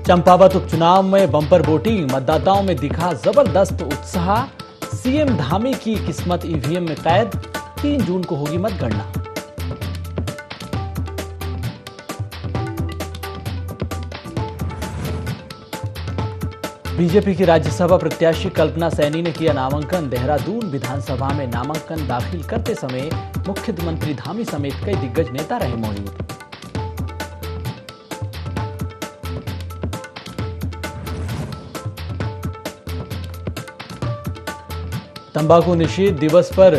चंपावत उपचुनाव में bumper voting, मतदाताओं में दिखा जबरदस्त उत्साह। सीएम धामी की किस्मत ईवीएम में कैद, 3 जून को होगी मतगणना। बीजेपी की राज्यसभा प्रत्याशी कल्पना सैनी ने किया नामांकन। देहरादून विधानसभा में नामांकन दाखिल करते समय मुख्यमंत्री धामी समेत कई दिग्गज नेता रहे मौजूद। तंबाकू निषेध दिवस पर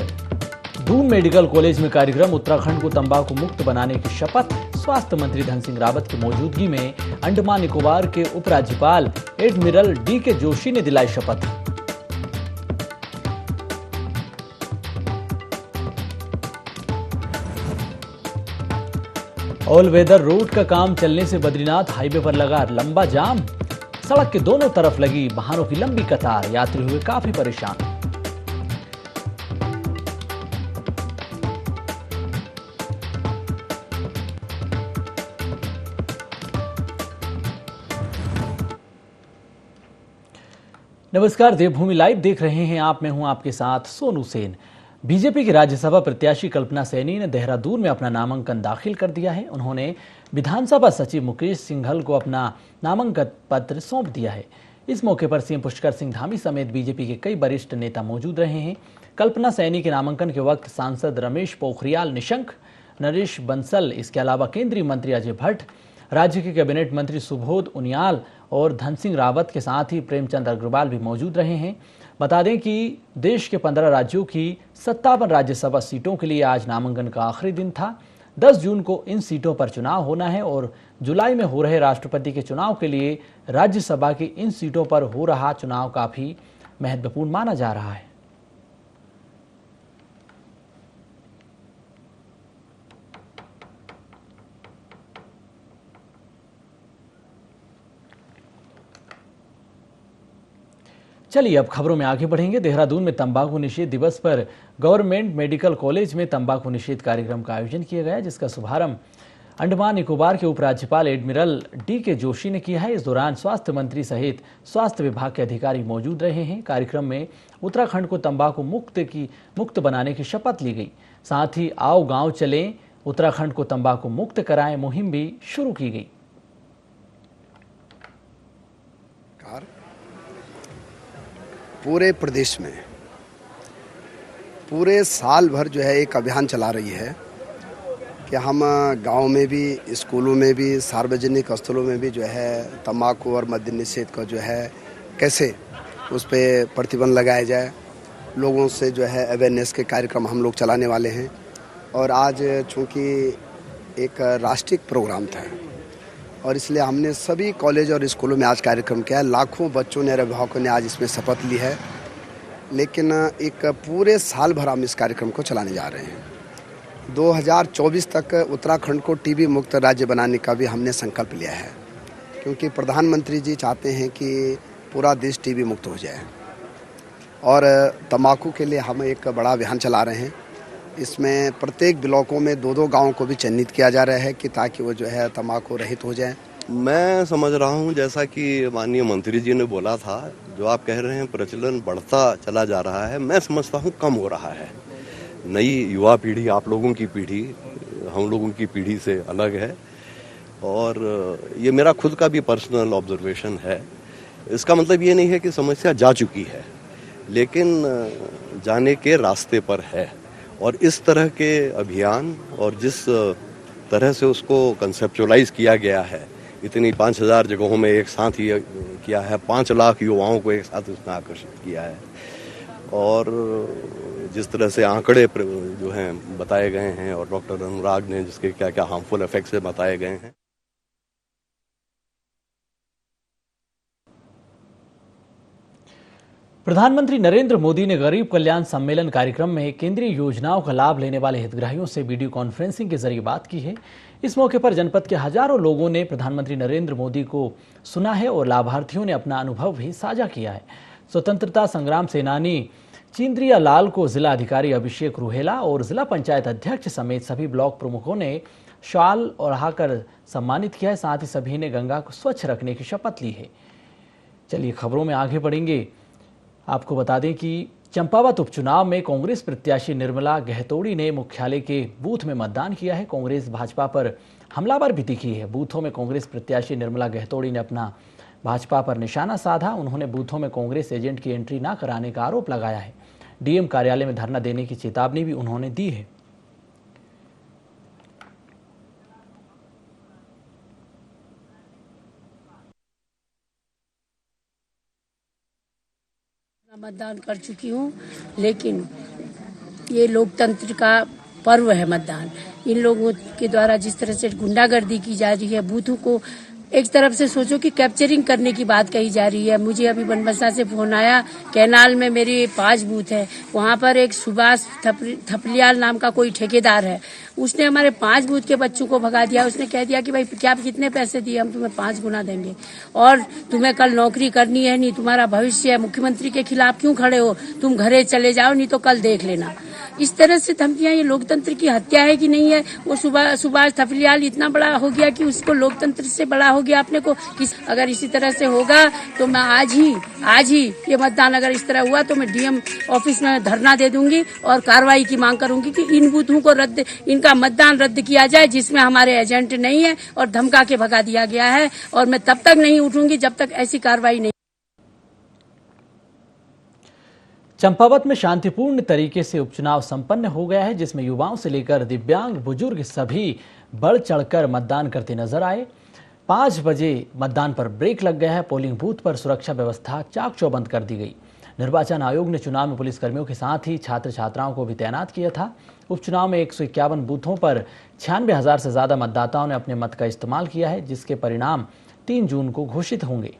दून मेडिकल कॉलेज में कार्यक्रम। उत्तराखंड को तंबाकू मुक्त बनाने की शपथ। स्वास्थ्य मंत्री धन सिंह रावत की मौजूदगी में अंडमान निकोबार के उपराज्यपाल एडमिरल डी.के. जोशी ने दिलाई शपथ। ऑल वेदर रोड का काम चलने से बद्रीनाथ हाईवे पर लगा लंबा जाम। सड़क के दोनों तरफ लगी वाहनों की लंबी कतार, यात्री हुए काफी परेशान। नमस्कार, देवभूमि लाइव देख रहे हैं आप। मैं हूं आपके साथ सोनू सेन। बीजेपी की राज्यसभा प्रत्याशी कल्पना सैनी ने देहरादून में अपना नामांकन दाखिल कर दिया है। उन्होंने विधानसभा सचिव मुकेश सिंघल को अपना नामांकन पत्र सौंप दिया है। इस मौके पर सीएम पुष्कर सिंह धामी समेत बीजेपी के कई वरिष्ठ नेता मौजूद रहे हैं। कल्पना सैनी के नामांकन के वक्त सांसद रमेश पोखरियाल निशंक, नरेश बंसल, इसके अलावा केंद्रीय मंत्री अजय भट्ट, राज्य के कैबिनेट मंत्री सुबोध उनियाल और धन सिंह रावत के साथ ही प्रेमचंद अग्रवाल भी मौजूद रहे हैं। बता दें कि देश के 15 राज्यों की 57 राज्यसभा सीटों के लिए आज नामांकन का आखिरी दिन था। 10 जून को इन सीटों पर चुनाव होना है और जुलाई में हो रहे राष्ट्रपति के चुनाव के लिए राज्यसभा की इन सीटों पर हो रहा चुनाव काफी महत्वपूर्ण माना जा रहा है। चलिए अब खबरों में आगे बढ़ेंगे। देहरादून में तंबाकू निषेध दिवस पर गवर्नमेंट मेडिकल कॉलेज में तंबाकू निषेध कार्यक्रम का आयोजन किया गया, जिसका शुभारंभ अंडमान निकोबार के उपराज्यपाल एडमिरल डी.के. जोशी ने किया है। इस दौरान स्वास्थ्य मंत्री सहित स्वास्थ्य विभाग के अधिकारी मौजूद रहे हैं। कार्यक्रम में उत्तराखंड को तंबाकू मुक्त बनाने की शपथ ली गई। साथ ही आओ गाँव चलें, उत्तराखंड को तंबाकू मुक्त कराएं मुहिम भी शुरू की गई। पूरे प्रदेश में पूरे साल भर जो है एक अभियान चला रही है कि हम गांव में भी, स्कूलों में भी, सार्वजनिक स्थलों में भी जो है तंबाकू और मद्य निषेध का जो है कैसे उस पर प्रतिबंध लगाया जाए। लोगों से जो है अवेयरनेस के कार्यक्रम हम लोग चलाने वाले हैं। और आज चूँकि एक राष्ट्रीय प्रोग्राम था और इसलिए हमने सभी कॉलेज और स्कूलों में आज कार्यक्रम किया है। लाखों बच्चों ने और अभिभावकों ने आज इसमें शपथ ली है। लेकिन एक पूरे साल भर हम इस कार्यक्रम को चलाने जा रहे हैं। 2024 तक उत्तराखंड को टीबी मुक्त राज्य बनाने का भी हमने संकल्प लिया है, क्योंकि प्रधानमंत्री जी चाहते हैं कि पूरा देश टीबी मुक्त हो जाए। और तंबाकू के लिए हम एक बड़ा अभियान चला रहे हैं। इसमें प्रत्येक ब्लॉकों में 2-2 गाँव को भी चिन्हित किया जा रहा है कि ताकि वो जो है तंबाकू रहित हो जाए। मैं समझ रहा हूँ, जैसा कि माननीय मंत्री जी ने बोला था, जो आप कह रहे हैं प्रचलन बढ़ता चला जा रहा है, मैं समझता हूँ कम हो रहा है। नई युवा पीढ़ी, आप लोगों की पीढ़ी हम लोगों की पीढ़ी से अलग है और ये मेरा खुद का भी पर्सनल ऑब्जर्वेशन है। इसका मतलब ये नहीं है कि समस्या जा चुकी है, लेकिन जाने के रास्ते पर है। और इस तरह के अभियान और जिस तरह से उसको कंसेप्चुअलाइज किया गया है, इतनी 5000 जगहों में एक साथ ही किया है, 5 लाख युवाओं को एक साथ उसने आकर्षित किया है और जिस तरह से आंकड़े जो हैं बताए गए हैं और डॉक्टर अनुराग ने जिसके क्या क्या हार्मफुल इफेक्ट्स बताए गए हैं। प्रधानमंत्री नरेंद्र मोदी ने गरीब कल्याण सम्मेलन कार्यक्रम में केंद्रीय योजनाओं का लाभ लेने वाले हितग्राहियों से वीडियो कॉन्फ्रेंसिंग के जरिए बात की है। इस मौके पर जनपद के हजारों लोगों ने प्रधानमंत्री नरेंद्र मोदी को सुना है और लाभार्थियों ने अपना अनुभव भी साझा किया है। स्वतंत्रता संग्राम सेनानी चिंद्रिया लाल को जिला अधिकारी अभिषेक रुहेला और जिला पंचायत अध्यक्ष समेत सभी ब्लॉक प्रमुखों ने शाल ओढ़ाकर सम्मानित किया है। साथ ही सभी ने गंगा को स्वच्छ रखने की शपथ ली है। चलिए खबरों में आगे बढ़ेंगे। आपको बता दें कि चंपावत उपचुनाव में कांग्रेस प्रत्याशी निर्मला गहतोड़ी ने मुख्यालय के बूथ में मतदान किया है। कांग्रेस भाजपा पर हमलावर भी दिखी है। बूथों में कांग्रेस प्रत्याशी निर्मला गहतोड़ी ने अपना भाजपा पर निशाना साधा। उन्होंने बूथों में कांग्रेस एजेंट की एंट्री न कराने का आरोप लगाया है। डीएम कार्यालय में धरना देने की चेतावनी भी उन्होंने दी है। मतदान कर चुकी हूँ, लेकिन ये लोकतंत्र का पर्व है मतदान। इन लोगों के द्वारा जिस तरह से गुंडागर्दी की जा रही है, बूथों को एक तरफ से सोचो कि कैप्चरिंग करने की बात कही जा रही है। मुझे अभी बनबसा से फोन आया, कैनाल में मेरे 5 बूथ है, वहाँ पर एक सुभाष थपलियाल नाम का कोई ठेकेदार है, उसने हमारे 5 बूथ के बच्चों को भगा दिया। उसने कह दिया कि भाई क्या कितने पैसे दिए, हम तुम्हें 5 गुना देंगे और तुम्हें कल नौकरी करनी है, नहीं तुम्हारा भविष्य है, मुख्यमंत्री के खिलाफ क्यों खड़े हो, तुम घरे चले जाओ, नहीं तो कल देख लेना। इस तरह से धमकियां, ये लोकतंत्र की हत्या है कि नहीं है? वो सुभाष थपलियाल इतना बड़ा हो गया कि उसको लोकतंत्र से बड़ा हो गया अपने को। अगर इसी तरह से होगा तो मैं आज ही ये मतदान अगर इस तरह हुआ तो मैं डीएम ऑफिस में धरना दे दूंगी और कार्रवाई की मांग करूंगी कि इन बूथों को इनका मतदान रद्द किया जाए जिसमें हमारे एजेंट नहीं है और धमका के भगा दिया गया है। और मैं तब तक नहीं उठूंगी जब तक ऐसी कार्रवाई नहीं। चंपावत में शांतिपूर्ण तरीके से उपचुनाव संपन्न हो गया है, जिसमें युवाओं से लेकर दिव्यांग बुजुर्ग सभी बढ़ चढ़कर मतदान करते नजर आए। 5 बजे मतदान पर ब्रेक लग गया है। पोलिंग बूथ पर सुरक्षा व्यवस्था चाक चौबंद कर दी गई। निर्वाचन आयोग ने चुनाव में पुलिसकर्मियों के साथ ही छात्र छात्राओं को भी तैनात किया था। उपचुनाव में 151 बूथों पर 96,000 से ज्यादा मतदाताओं ने अपने मत का इस्तेमाल किया है, जिसके परिणाम 3 जून को घोषित होंगे।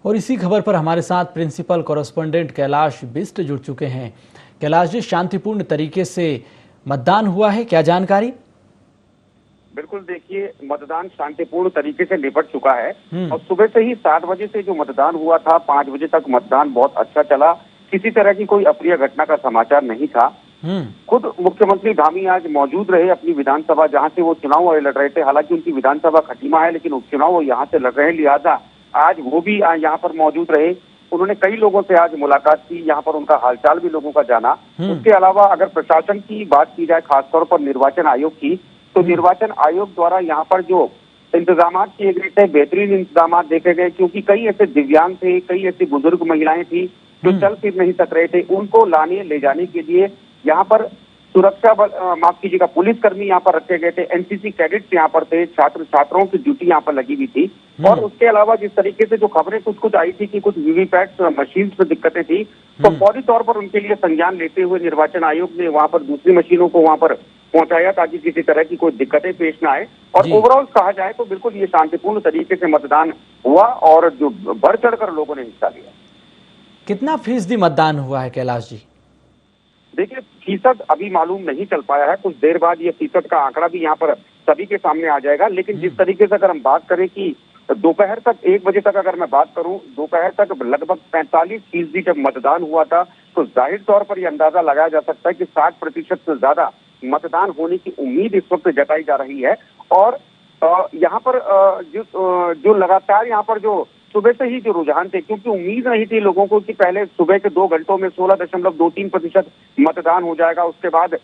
और इसी खबर पर हमारे साथ प्रिंसिपल कॉरेस्पोंडेंट कैलाश बिष्ट जुड़ चुके हैं। कैलाश जी, शांतिपूर्ण तरीके से मतदान हुआ है, क्या जानकारी? बिल्कुल, देखिए मतदान शांतिपूर्ण तरीके से निपट चुका है और सुबह से ही 7 बजे से जो मतदान हुआ था 5 बजे तक मतदान बहुत अच्छा चला। किसी तरह की कोई अप्रिय घटना का समाचार नहीं था। खुद मुख्यमंत्री धामी आज मौजूद रहे अपनी विधानसभा, जहां से वो चुनाव लड़ रहे थे। हालांकि उनकी विधानसभा खटीमा है, लेकिन उपचुनाव वो यहाँ से लड़ रहे हैं, लिहाजा आज वो भी यहाँ पर मौजूद रहे। उन्होंने कई लोगों से आज मुलाकात की, यहाँ पर उनका हालचाल भी लोगों का जाना। उसके अलावा अगर प्रशासन की बात की जाए, खासतौर पर निर्वाचन आयोग की, तो निर्वाचन आयोग द्वारा यहाँ पर जो इंतजाम किए गए थे, बेहतरीन इंतजाम देखे गए, क्योंकि कई ऐसे दिव्यांग थे, कई ऐसी बुजुर्ग महिलाएं थी जो चल फिर नहीं सक रहे थे। उनको लाने ले जाने के लिए यहाँ पर सुरक्षा बल, माफ कीजिएगा, पुलिसकर्मी यहाँ पर रखे गए थे। एनसीसी कैडेट्स यहाँ पर थे, छात्र छात्राओं की ड्यूटी यहाँ पर लगी हुई थी। और उसके अलावा जिस तरीके से जो खबरें कुछ आई थी कि कुछ वीवीपैट मशीन में दिक्कतें थी, तो फौरी तौर पर उनके लिए संज्ञान लेते हुए निर्वाचन आयोग ने वहां पर दूसरी मशीनों को वहां पर पहुंचाया ताकि किसी तरह की कोई दिक्कतें पेश न आए। और ओवरऑल कहा जाए तो बिल्कुल ये शांतिपूर्ण तरीके से मतदान हुआ और जो बढ़ चढ़कर लोगों ने हिस्सा लिया। कितना फीसदी मतदान हुआ है कैलाश जी? देखिए, फीसद अभी मालूम नहीं चल पाया है। कुछ देर बाद ये फीसद का आंकड़ा भी यहाँ पर सभी के सामने आ जाएगा। लेकिन जिस तरीके से अगर हम बात करें कि दोपहर तक 1 बजे तक अगर मैं बात करूं, दोपहर तक लगभग 45% जब मतदान हुआ था, तो जाहिर तौर पर यह अंदाजा लगाया जा सकता है कि 60% से ज्यादा मतदान होने की उम्मीद इस वक्त जताई जा रही है। और यहाँ पर जो लगातार यहाँ पर जो सुबह से ही जो रुझान थे, क्योंकि उम्मीद नहीं थी लोगों को कि पहले सुबह के 2 घंटों में 16.23% मतदान हो जाएगा। उसके बाद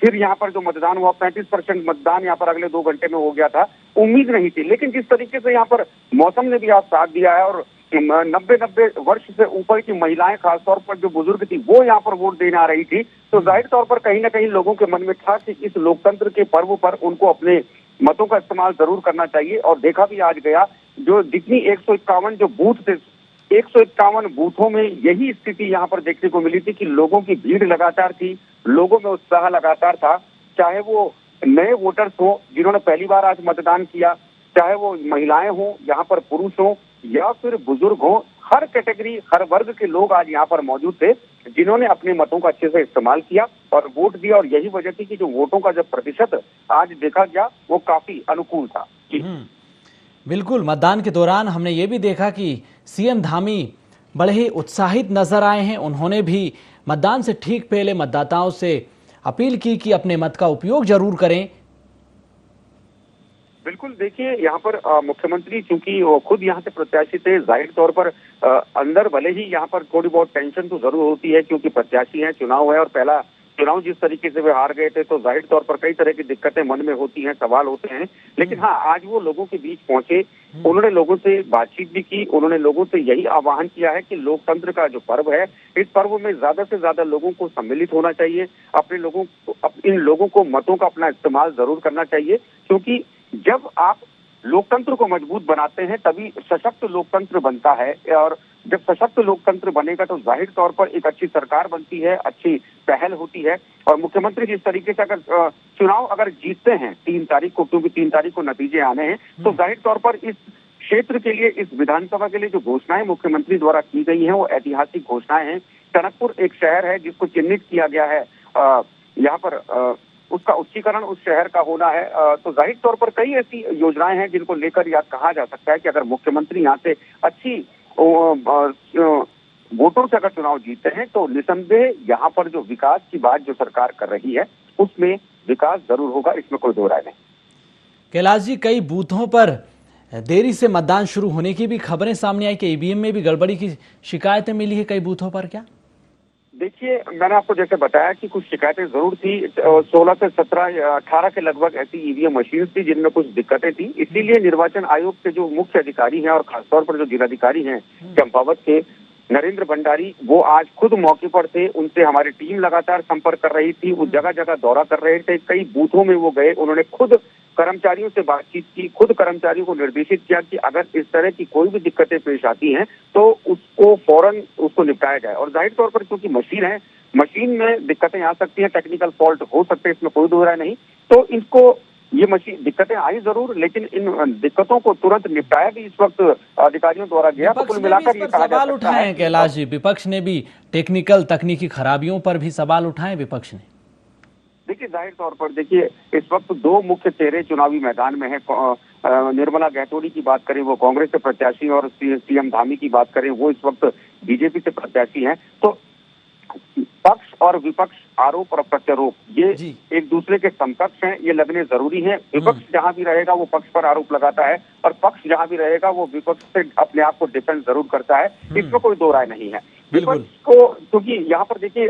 फिर यहाँ पर जो मतदान हुआ 35% मतदान यहाँ पर अगले 2 घंटे में हो गया था। उम्मीद नहीं थी, लेकिन जिस तरीके से यहाँ पर मौसम ने भी आज साथ दिया है और 90 वर्ष से ऊपर की महिलाएं, खासतौर पर जो बुजुर्ग थी, वो यहाँ पर वोट देने आ रही थी, तो जाहिर तौर पर कहीं ना कहीं लोगों के मन में था कि इस लोकतंत्र के पर्व पर उनको अपने मतों का इस्तेमाल जरूर करना चाहिए। और देखा भी आज गया, जो जितनी 151 जो बूथ थे, 151 बूथों में यही स्थिति यहाँ पर देखने को मिली थी कि लोगों की भीड़ लगातार थी, लोगों में उत्साह लगातार था। चाहे वो नए वोटर्स हो जिन्होंने पहली बार आज मतदान किया, चाहे वो महिलाएं हो, यहाँ पर पुरुष हो या फिर बुजुर्ग हो, हर कैटेगरी हर वर्ग के लोग आज यहाँ पर मौजूद थे। जिन्होंने अपने मतों का अच्छे से इस्तेमाल किया और वोट दिया, और यही वजह थी कि जो वोटों का जो प्रतिशत आज देखा गया वो काफी अनुकूल था। जी बिल्कुल, मतदान के दौरान हमने ये भी देखा कि सीएम धामी बड़े ही उत्साहित नजर आए हैं। उन्होंने भी मतदान से ठीक पहले मतदाताओं से अपील की कि अपने मत का उपयोग जरूर करें। बिल्कुल, देखिए यहाँ पर मुख्यमंत्री चूंकि वो खुद यहाँ से प्रत्याशी थे, जाहिर तौर पर अंदर भले ही यहाँ पर थोड़ी बहुत टेंशन तो जरूर होती है, क्योंकि प्रत्याशी हैं, चुनाव है, और पहला चुनाव जिस तरीके से वे हार गए थे तो जाहिर तौर पर कई तरह की दिक्कतें मन में होती हैं, सवाल होते हैं। लेकिन हाँ, आज वो लोगों के बीच पहुंचे, उन्होंने लोगों से बातचीत भी की, उन्होंने लोगों से यही आह्वान किया है कि लोकतंत्र का जो पर्व है, इस पर्व में ज्यादा से ज्यादा लोगों को सम्मिलित होना चाहिए, अपने लोगों को, इन लोगों को मतों का अपना इस्तेमाल जरूर करना चाहिए, क्योंकि जब आप लोकतंत्र को मजबूत बनाते हैं तभी सशक्त लोकतंत्र बनता है, और जब सशक्त लोकतंत्र बनेगा तो जाहिर तौर पर एक अच्छी सरकार बनती है, अच्छी पहल होती है। और मुख्यमंत्री जिस तरीके से अगर चुनाव अगर जीतते हैं 3 तारीख को, क्योंकि 3 तारीख को नतीजे आने हैं, तो जाहिर तौर पर इस क्षेत्र के लिए, इस विधानसभा के लिए जो घोषणाएं मुख्यमंत्री द्वारा की गई हैं वो ऐतिहासिक घोषणाएं हैं। टनकपुर एक शहर है जिसको चिन्हित किया गया है, यहाँ पर उसका उच्चीकरण उस शहर का होना है, तो जाहिर तौर पर कई ऐसी योजनाएं हैं जिनको लेकर यह कहा जा सकता है कि अगर मुख्यमंत्री यहाँ से अच्छी वोटों से अगर चुनाव जीतते हैं तो निसंदेह यहाँ पर जो विकास की बात जो सरकार कर रही है उसमें विकास जरूर होगा, इसमें कोई दो राय नहीं। कैलाश जी, कई बूथों पर देरी से मतदान शुरू होने की भी खबरें सामने आई कि ईवीएम में भी गड़बड़ी की शिकायतें मिली है कई बूथों पर, क्या? देखिए, मैंने आपको जैसे बताया कि कुछ शिकायतें जरूर थी, 16 से 17 18 के लगभग ऐसी ईवीएम मशीन थी जिनमें कुछ दिक्कतें थी। इसीलिए निर्वाचन आयोग के जो मुख्य अधिकारी हैं और खासतौर पर जो जिलाधिकारी हैं चंपावत के नरेंद्र भंडारी, वो आज खुद मौके पर थे, उनसे हमारी टीम लगातार संपर्क कर रही थी, वो जगह जगह दौरा कर रहे थे, कई बूथों में वो गए, उन्होंने खुद कर्मचारियों से बातचीत की, खुद कर्मचारियों को निर्देशित किया कि अगर इस तरह की कोई भी दिक्कतें पेश आती हैं तो उसको फौरन उसको निपटाया जाए। और जाहिर तौर पर क्योंकि मशीन है, मशीन में दिक्कतें आ सकती हैं, टेक्निकल फॉल्ट हो सकते हैं, इसमें कोई दो राय नहीं। तो इसको ये मशीन दिक्कतें आई जरूर, लेकिन इन दिक्कतों को तुरंत निपटाया भी इस वक्त अधिकारियों द्वारा गया। तो कुल मिलाकर ये कहा जा सवाल सकता उठाए है हैं कैलाश जी, विपक्ष ने भी टेक्निकल तकनीकी खराबियों पर भी सवाल उठाए विपक्ष ने। देखिए, जाहिर तौर पर देखिए इस वक्त दो मुख्य चेहरे चुनावी मैदान में है। निर्मला गहतोड़ी की बात करें वो कांग्रेस से प्रत्याशी, और सीएम धामी की बात करें वो इस वक्त बीजेपी से प्रत्याशी हैं। तो पक्ष और विपक्ष, आरोप और प्रत्यारोप, ये एक दूसरे के समकक्ष हैं, ये लगने जरूरी है। विपक्ष जहां भी रहेगा वो पक्ष पर आरोप लगाता है, और पक्ष जहां भी रहेगा वो विपक्ष से अपने आप को डिफेंड जरूर करता है, इसमें कोई दो राय नहीं है। विपक्ष को, क्योंकि यहाँ पर देखिए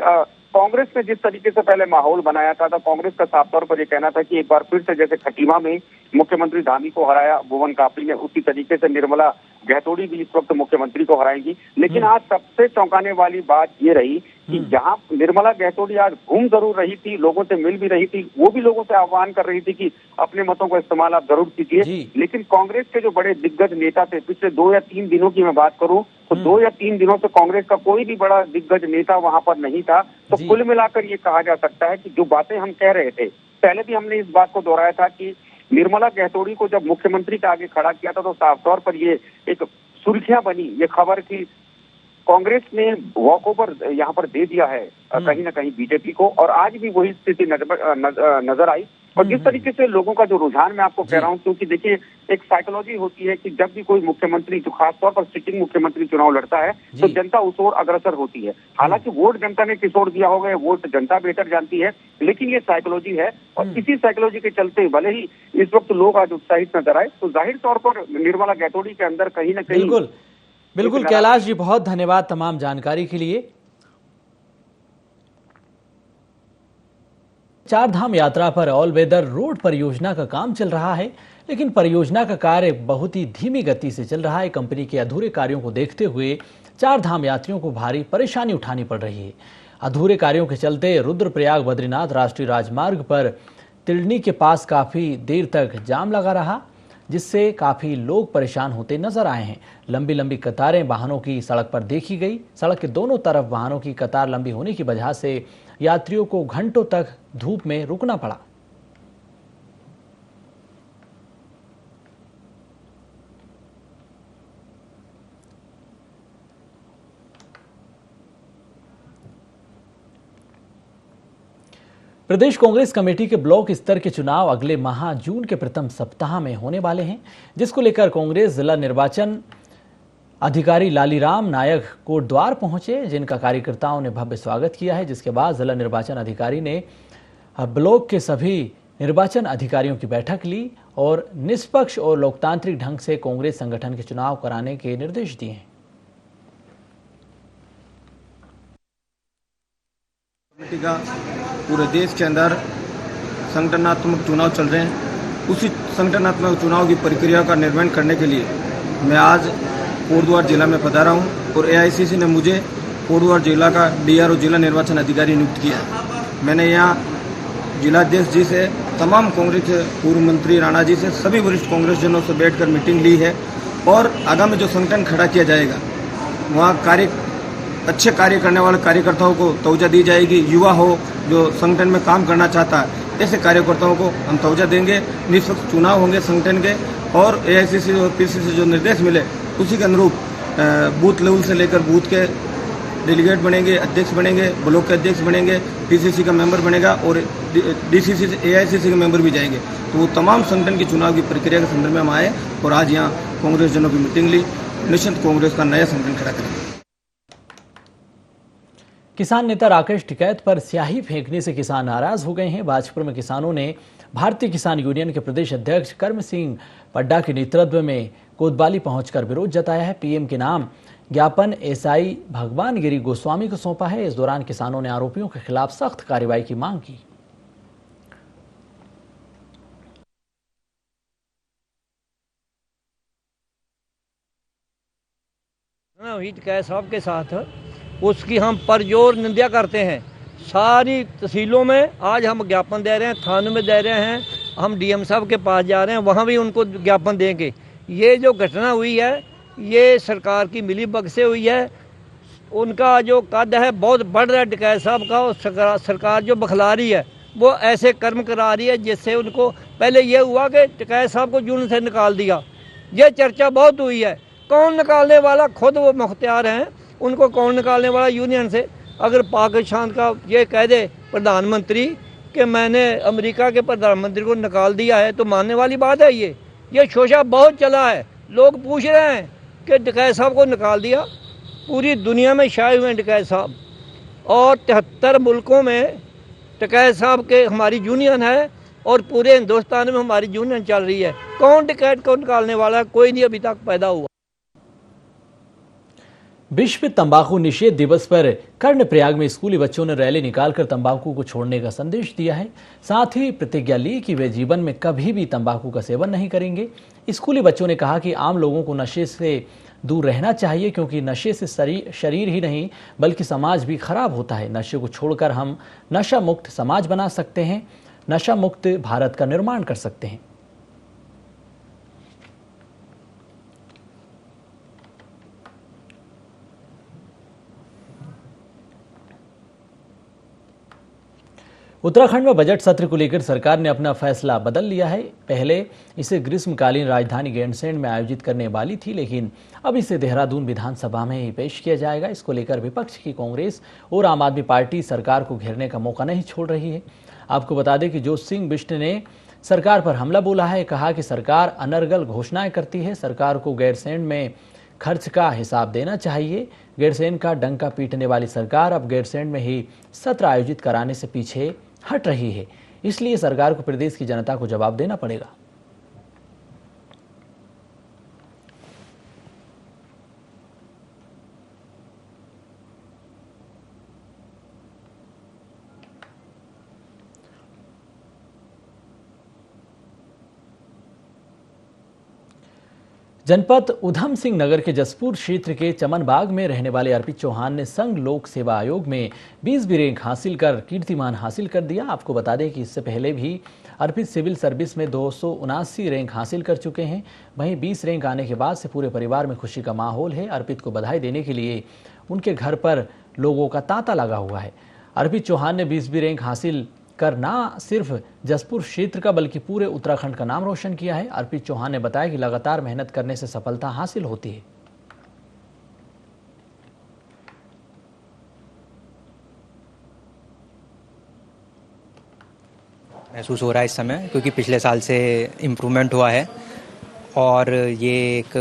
कांग्रेस ने जिस तरीके से पहले माहौल बनाया था, तो कांग्रेस का साफ तौर पर यह कहना था कि एक बार फिर से जैसे खटीमा में मुख्यमंत्री धामी को हराया भुवन कापड़ी ने, उसी तरीके से निर्मला गहतोड़ी भी इस वक्त मुख्यमंत्री को हराएंगी। लेकिन आज सबसे चौंकाने वाली बात ये रही कि जहां निर्मला गहतोड़ी आज घूम जरूर रही थी, लोगों से मिल भी रही थी, वो भी लोगों से आह्वान कर रही थी कि अपने मतों का इस्तेमाल आप जरूर कीजिए, लेकिन कांग्रेस के जो बड़े दिग्गज नेता थे, पिछले 2 या 3 दिनों की मैं बात करूं तो 2 या 3 दिनों से कांग्रेस का कोई भी बड़ा दिग्गज नेता वहां पर नहीं था। तो कुल मिलाकर ये कहा जा सकता है कि जो बातें हम कह रहे थे, पहले भी हमने इस बात को दोहराया था कि निर्मला गहतोड़ी को जब मुख्यमंत्री के आगे खड़ा किया था तो साफ तौर पर ये एक सुर्खियां बनी, ये खबर की कांग्रेस ने वॉक ओवर यहाँ पर दे दिया है कहीं ना कहीं बीजेपी को, और आज भी वही स्थिति नजर आई। और जिस तरीके से लोगों का जो रुझान मैं आपको कह रहा हूँ, क्योंकि देखिए एक साइकोलॉजी होती है कि जब भी कोई मुख्यमंत्री, जो खासतौर पर सिटिंग मुख्यमंत्री चुनाव लड़ता है तो जनता उस ओर अग्रसर होती है। हालांकि वोट जनता ने किस ओर दिया होगा वोट जनता बेहतर जानती है, लेकिन ये साइकोलॉजी है, और इसी साइकोलॉजी के चलते भले ही इस वक्त लोग आज उत्साहित नजर आए, तो जाहिर तौर पर निर्मला गहतोड़ी के अंदर कहीं ना कहीं। बिल्कुल कैलाश जी, बहुत धन्यवाद तमाम जानकारी के लिए। चार धाम यात्रा पर ऑल वेदर रोड परियोजना का काम चल रहा है, लेकिन परियोजना का कार्य बहुत ही धीमी गति से चल रहा है। कंपनी के अधूरे कार्यों को देखते हुए चार धाम यात्रियों को भारी परेशानी उठानी पड़ रही है। अधूरे कार्यों के चलते रुद्रप्रयाग बद्रीनाथ राष्ट्रीय राजमार्ग पर तिलनी के पास काफी देर तक जाम लगा रहा, जिससे काफी लोग परेशान होते नजर आए हैं। लंबी लंबी कतारें वाहनों की सड़क पर देखी गई। सड़क के दोनों तरफ वाहनों की कतार लंबी होने की वजह से यात्रियों को घंटों तक धूप में रुकना पड़ा। प्रदेश कांग्रेस कमेटी के ब्लॉक स्तर के चुनाव अगले माह जून के प्रथम सप्ताह में होने वाले हैं, जिसको लेकर कांग्रेस जिला निर्वाचन अधिकारी लालीराम नायक कोटद्वार पहुंचे, जिनका कार्यकर्ताओं ने भव्य स्वागत किया है। जिसके बाद जिला निर्वाचन अधिकारी ने ब्लॉक के सभी निर्वाचन अधिकारियों की बैठक ली और निष्पक्ष और लोकतांत्रिक ढंग से कांग्रेस संगठन के चुनाव कराने के निर्देश दिए हैं। कमेटी का पूरे देश के अंदर संगठनात्मक चुनाव चल रहे हैं। उसी संगठनात्मक चुनाव की प्रक्रिया का निर्वहन करने के लिए मैं आज कोटद्वार जिला में पधारा हूं और एआईसीसी ने मुझे कोटद्वार जिला का डीआरओ जिला निर्वाचन अधिकारी नियुक्त किया है। मैंने यहाँ जिलाध्यक्ष जी से, तमाम कांग्रेस के पूर्व मंत्री राणा जी से, सभी वरिष्ठ कांग्रेसजनों से बैठकर मीटिंग ली है और आगामी जो संगठन खड़ा किया जाएगा वहाँ अच्छे कार्य करने वाले कार्यकर्ताओं को तवज्जो दी जाएगी। युवा हो जो संगठन में काम करना चाहता है, ऐसे कार्यकर्ताओं को हम तवज्जो देंगे। निष्पक्ष चुनाव होंगे संगठन के और एआईसीसी और पीसीसी से जो निर्देश मिले उसी के अनुरूप बूथ लेवल से लेकर बूथ के डेलीगेट बनेंगे, अध्यक्ष बनेंगे, ब्लॉक के अध्यक्ष बनेंगे, पीसीसी का मेंबर बनेगा और डीसीसी से एआईसीसी के मेंबर भी जाएंगे। तो वो तमाम संगठन की चुनाव की प्रक्रिया के संदर्भ में हम आए और आज यहाँ कांग्रेस जनों की मीटिंग ली। निश्चित कांग्रेस का नया संगठन खड़ा करेंगे। किसान नेता राकेश टिकैत पर स्याही फेंकने से किसान नाराज हो गए हैं। भाजपुर में किसानों ने भारतीय किसान यूनियन के प्रदेश अध्यक्ष कर्म सिंह पड्डा के नेतृत्व में कोतवाली पहुंचकर विरोध जताया है। पीएम के नाम ज्ञापन एसआई भगवान गिरी गोस्वामी को सौंपा है। इस दौरान किसानों ने आरोपियों के खिलाफ सख्त कार्रवाई की मांग की। टिकैत साहब के साथ उसकी हम परजोर निंदा करते हैं। सारी तहसीलों में आज हम ज्ञापन दे रहे हैं, थानों में दे रहे हैं, हम डीएम साहब के पास जा रहे हैं, वहाँ भी उनको ज्ञापन देंगे। ये जो घटना हुई है ये सरकार की मिलीभगत से हुई है। उनका जो कद है बहुत बढ़ रहा है टिकैत साहब का, और सरकार जो बखला रही है वो ऐसे कर्म करा रही है जिससे उनको पहले ये हुआ कि टिकैत साहब को यूनियन से निकाल दिया। ये चर्चा बहुत हुई है, कौन निकालने वाला, खुद वो मुख्तियार हैं, उनको कौन निकालने वाला यूनियन से। अगर पाकिस्तान का ये कह दे प्रधानमंत्री कि मैंने अमेरिका के प्रधानमंत्री को निकाल दिया है तो मानने वाली बात है। ये शोशा बहुत चला है। लोग पूछ रहे हैं कि टिकैत साहब को निकाल दिया। पूरी दुनिया में शाये हुए हैं टिकैत साहब और 73 मुल्कों में टिकैत साहब के हमारी यूनियन है और पूरे हिंदुस्तान में हमारी यूनियन चल रही है। कौन टिकैत को निकालने वाला है, कोई नहीं अभी तक पैदा हुआ। विश्व तंबाकू निषेध दिवस पर कर्णप्रयाग में स्कूली बच्चों ने रैली निकालकर तंबाकू को छोड़ने का संदेश दिया है। साथ ही प्रतिज्ञा ली कि वे जीवन में कभी भी तंबाकू का सेवन नहीं करेंगे। स्कूली बच्चों ने कहा कि आम लोगों को नशे से दूर रहना चाहिए, क्योंकि नशे से शरीर ही नहीं बल्कि समाज भी खराब होता है। नशे को छोड़कर हम नशा मुक्त समाज बना सकते हैं, नशा मुक्त भारत का निर्माण कर सकते हैं। उत्तराखंड में बजट सत्र को लेकर सरकार ने अपना फैसला बदल लिया है। पहले इसे ग्रीष्मकालीन राजधानी गैरसैंण में आयोजित करने वाली थी, लेकिन अब इसे देहरादून विधानसभा में ही पेश किया जाएगा। इसको लेकर विपक्ष की कांग्रेस और आम आदमी पार्टी सरकार को घेरने का मौका नहीं छोड़ रही है। आपको बता दें कि जोश सिंह बिष्ट ने सरकार पर हमला बोला है। कहा कि सरकार अनर्गल घोषणाएं करती है, सरकार को गैरसैंण में खर्च का हिसाब देना चाहिए। गैरसैंण का डंका पीटने वाली सरकार अब गैरसैंण में ही सत्र आयोजित कराने से पीछे हट रही है, इसलिए सरकार को प्रदेश की जनता को जवाब देना पड़ेगा। जनपद उधम सिंह नगर के जसपुर क्षेत्र के चमन बाग में रहने वाले अर्पित चौहान ने संघ लोक सेवा आयोग में 20वीं रैंक हासिल कर कीर्तिमान हासिल कर दिया। आपको बता दें कि इससे पहले भी अर्पित सिविल सर्विस में 279 रैंक हासिल कर चुके हैं। वहीं 20 रैंक आने के बाद से पूरे परिवार में खुशी का माहौल है। अर्पित को बधाई देने के लिए उनके घर पर लोगों का तांता लगा हुआ है। अर्पित चौहान ने 20वीं रैंक हासिल कर ना सिर्फ जसपुर क्षेत्र का बल्कि पूरे उत्तराखंड का नाम रोशन किया है। अर्पित चौहान ने बताया कि लगातार मेहनत करने से सफलता हासिल होती है। महसूस हो रहा है इस समय, क्योंकि पिछले साल से इम्प्रूवमेंट हुआ है और ये एक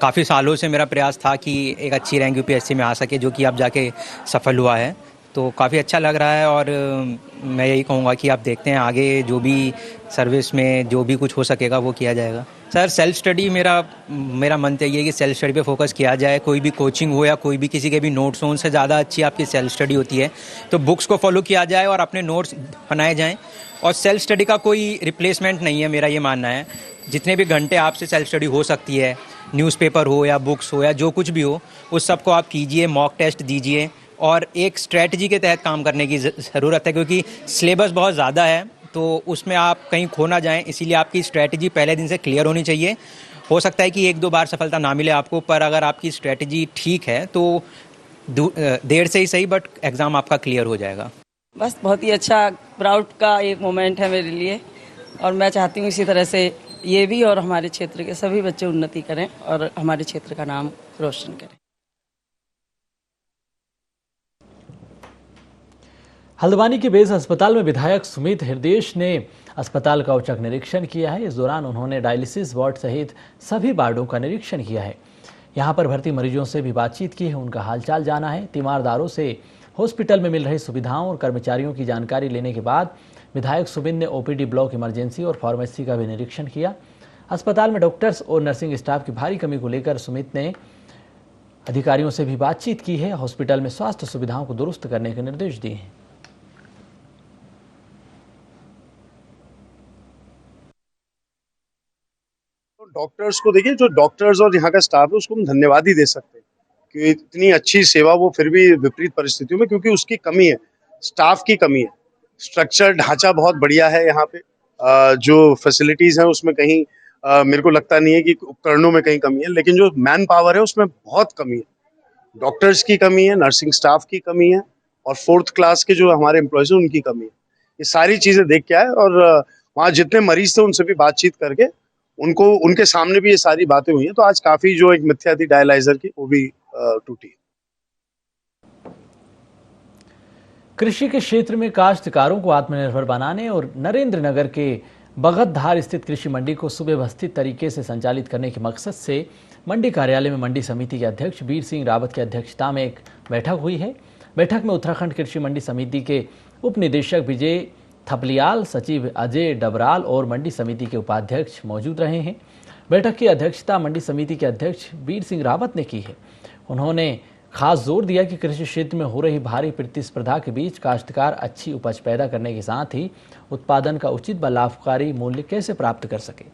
काफ़ी सालों से मेरा प्रयास था कि एक अच्छी रैंक यूपीएससी में आ सके, जो कि अब जाके सफल हुआ है। तो काफ़ी अच्छा लग रहा है और मैं यही कहूँगा कि आप देखते हैं आगे जो भी सर्विस में जो भी कुछ हो सकेगा वो किया जाएगा। सर, सेल्फ स्टडी मेरा मन तो ये है कि सेल्फ स्टडी पे फोकस किया जाए। कोई भी कोचिंग हो या कोई भी किसी के भी नोट्स हो, उनसे ज़्यादा अच्छी आपकी सेल्फ स्टडी होती है। तो बुक्स को फॉलो किया जाए और अपने नोट्स बनाए जाएं। और सेल्फ स्टडी का कोई रिप्लेसमेंट नहीं है, मेरा ये मानना है। जितने भी घंटे आपसे सेल्फ स्टडी हो सकती है, न्यूज़पेपर हो या बुक्स हो या जो कुछ भी हो, उस सब को आप कीजिए, मॉक टेस्ट दीजिए और एक स्ट्रेटजी के तहत काम करने की ज़रूरत है, क्योंकि सिलेबस बहुत ज़्यादा है तो उसमें आप कहीं खो ना जाएं। इसीलिए आपकी स्ट्रेटजी पहले दिन से क्लियर होनी चाहिए। हो सकता है कि 1-2 बार सफलता ना मिले आपको, पर अगर आपकी स्ट्रेटजी ठीक है तो देर से ही सही बट एग्ज़ाम आपका क्लियर हो जाएगा। बस बहुत ही अच्छा प्राउड का एक मोमेंट है मेरे लिए और मैं चाहती हूँ इसी तरह से ये भी और हमारे क्षेत्र के सभी बच्चे उन्नति करें और हमारे क्षेत्र का नाम रोशन करें। हल्द्वानी के बेस अस्पताल में विधायक सुमित हृदयेश ने अस्पताल का औचक निरीक्षण किया है। इस दौरान उन्होंने डायलिसिस वार्ड सहित सभी वार्डों का निरीक्षण किया है। यहां पर भर्ती मरीजों से भी बातचीत की है, उनका हालचाल जाना है। तीमारदारों से हॉस्पिटल में मिल रही सुविधाओं और कर्मचारियों की जानकारी लेने के बाद विधायक सुमित ने ओपीडी ब्लॉक, इमरजेंसी और फार्मेसी का भी निरीक्षण किया। अस्पताल में डॉक्टर्स और नर्सिंग स्टाफ की भारी कमी को लेकर सुमित ने अधिकारियों से भी बातचीत की है। हॉस्पिटल में स्वास्थ्य सुविधाओं को दुरुस्त करने के निर्देश दिए हैं। डॉक्टर्स को देखिए, जो डॉक्टर्स और यहाँ का स्टाफ है उसको हम धन्यवाद ही दे सकते हैं कि इतनी अच्छी सेवा वो फिर भी विपरीत परिस्थितियों में, क्योंकि उसकी कमी है, स्टाफ की कमी है। स्ट्रक्चर ढांचा बहुत बढ़िया है यहाँ पे, जो फैसिलिटीज हैं उसमें कहीं मेरे को लगता नहीं है कि उपकरणों में कहीं कमी है, लेकिन जो मैन पावर है उसमें बहुत कमी है। डॉक्टर्स की कमी है, नर्सिंग स्टाफ की कमी है और 4th क्लास के जो हमारे एम्प्लॉयज हैं उनकी कमी है। ये सारी चीजें देख के आए और वहाँ जितने मरीज थे उनसे भी बातचीत करके उनको उनके सामने भी ये सारी बातें हुई हैं। तो आज काफी जो एक मिथ्या थी डायलाइजर की वो भी टूटी। कृषि के क्षेत्र में काश्तकारों को आत्मनिर्भर बनाने और नरेंद्र नगर के बगतधार स्थित कृषि मंडी को सुव्यवस्थित तरीके से संचालित करने के मकसद से मंडी कार्यालय में मंडी समिति के अध्यक्ष वीर सिंह रावत की अध्यक्षता में एक बैठक हुई है। बैठक में उत्तराखंड कृषि मंडी समिति के उप निदेशक विजय थपलियाल, सचिव अजय डबराल और मंडी समिति के उपाध्यक्ष मौजूद रहे हैं। बैठक की अध्यक्षता मंडी समिति के अध्यक्ष वीर सिंह रावत ने की है। उन्होंने खास जोर दिया कि कृषि क्षेत्र में हो रही भारी प्रतिस्पर्धा के बीच काश्तकार अच्छी उपज पैदा करने के साथ ही उत्पादन का उचित व लाभकारी मूल्य कैसे प्राप्त कर सके।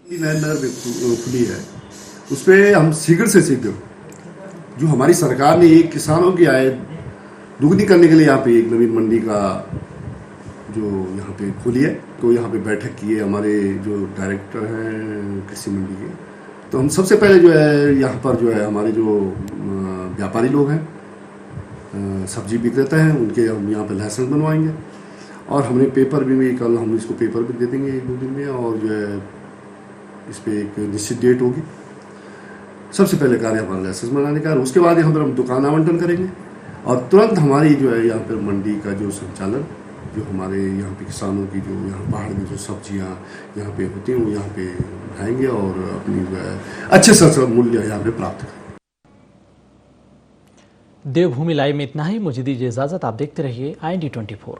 खुली है, उस पर हम शीघ्र से शीघ्र जो हमारी सरकार ने एक किसानों की आय दुगनी करने के लिए यहाँ पे एक नवीन मंडी का जो यहाँ पे खोली है, तो यहाँ पे बैठक की है हमारे जो डायरेक्टर हैं कृषि मंडी के। तो हम सबसे पहले जो है यहाँ पर जो है हमारे जो व्यापारी लोग हैं, सब्जी विक्रेता हैं, उनके हम यहाँ पे लाइसेंस बनवाएंगे और हमने पेपर भी कल हम इसको पेपर भी दे देंगे 1-2 दिन में, और जो है इस पर एक निश्चित डेट होगी। सबसे पहले कार्य हमारा लाइसेंस बनाने का, उसके बाद यहाँ पर हम दुकान आवंटन करेंगे और तुरंत हमारी जो है यहाँ पर मंडी का जो संचालन, जो हमारे यहाँ पे किसानों की जो यहाँ पहाड़ में जो सब्जियाँ यहाँ पे होती हैं वो यहाँ पे उठाएंगे और अपनी जो है अच्छे से मूल्य यहाँ पे प्राप्त करेंगे। देवभूमि लाइव में इतना ही। मुझे दीजिए इजाजत। आप देखते रहिए IND24।